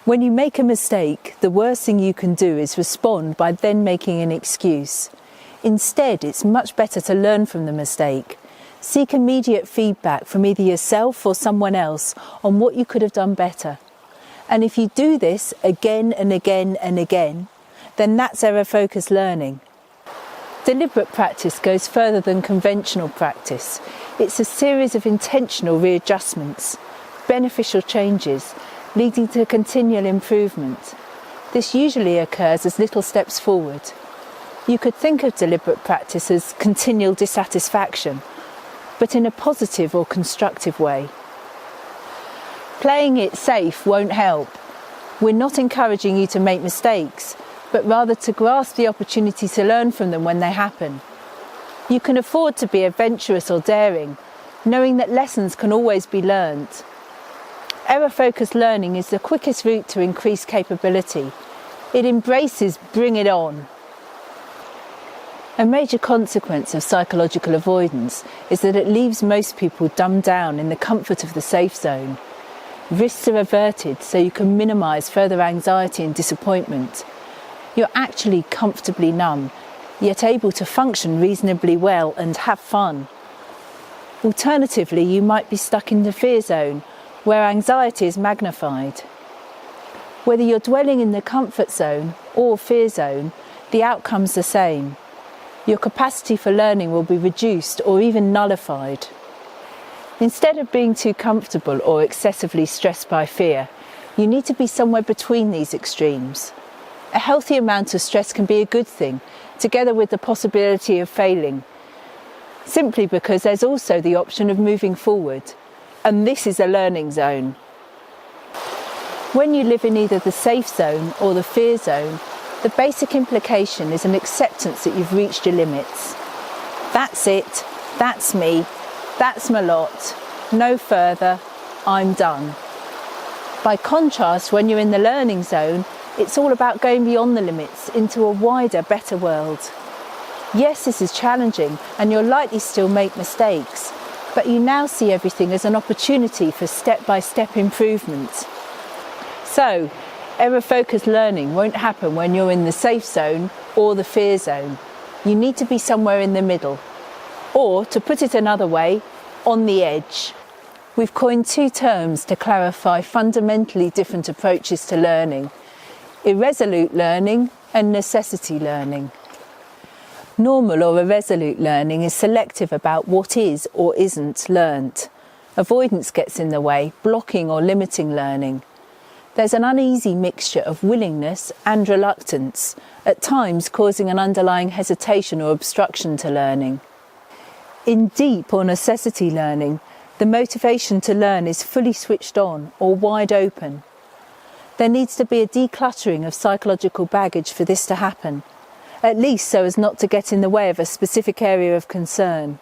When you make a mistake, the worst thing you can do is respond by then making an excuse. Instead, it's much better to learn from the mistake. Seek immediate feedback from either yourself or someone else on what you could have done better. And if you do this again and again and again, then that's error-focused learning. Deliberate practice goes further than conventional practice. It's a series of intentional readjustments, beneficial changes, leading to continual improvement. This usually occurs as little steps forward. You could think of deliberate practice as continual dissatisfaction, but in a positive or constructive way. Playing it safe won't help. We're not encouraging you to make mistakes, but rather to grasp the opportunity to learn from them when they happen. You can afford to be adventurous or daring, knowing that lessons can always be learnt. Error-focused learning is the quickest route to increased capability. It embraces bring it on. A major consequence of psychological avoidance is that it leaves most people dumbed down in the comfort of the safe zone. Risks are averted so you can minimise further anxiety and disappointment. You're actually comfortably numb, yet able to function reasonably well and have fun. Alternatively, you might be stuck in the fear zone, where anxiety is magnified. Whether you're dwelling in the comfort zone or fear zone, the outcome's the same. Your capacity for learning will be reduced or even nullified. Instead of being too comfortable or excessively stressed by fear, you need to be somewhere between these extremes. A healthy amount of stress can be a good thing, together with the possibility of failing, simply because there's also the option of moving forward. And this is a learning zone. When you live in either the safe zone or the fear zone, the basic implication is an acceptance that you've reached your limits. That's it, that's me, that's my lot, no further, I'm done. By contrast, when you're in the learning zone, it's all about going beyond the limits into a wider, better world. Yes, this is challenging and you'll likely still make mistakes, but you now see everything as an opportunity for step-by-step improvement. So, error-focused learning won't happen when you're in the safe zone or the fear zone. You need to be somewhere in the middle. Or, to put it another way, on the edge. We've coined two terms to clarify fundamentally different approaches to learning: irresolute learning and necessity learning. Normal or irresolute learning is selective about what is or isn't learnt. Avoidance gets in the way, blocking or limiting learning. There's an uneasy mixture of willingness and reluctance, at times causing an underlying hesitation or obstruction to learning. In deep or necessity learning, the motivation to learn is fully switched on or wide open. There needs to be a decluttering of psychological baggage for this to happen, at least so as not to get in the way of a specific area of concern.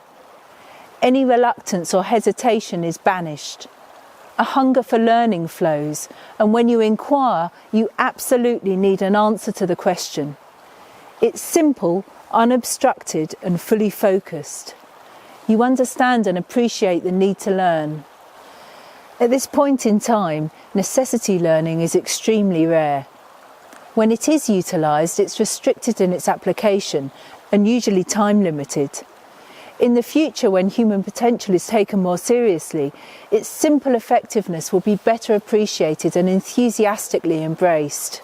Any reluctance or hesitation is banished. A hunger for learning flows, and when you inquire, you absolutely need an answer to the question. It's simple, unobstructed, and fully focused. You understand and appreciate the need to learn. At this point in time, necessity learning is extremely rare. When it is utilised, it's restricted in its application and usually time-limited. In the future, when human potential is taken more seriously, its simple effectiveness will be better appreciated and enthusiastically embraced.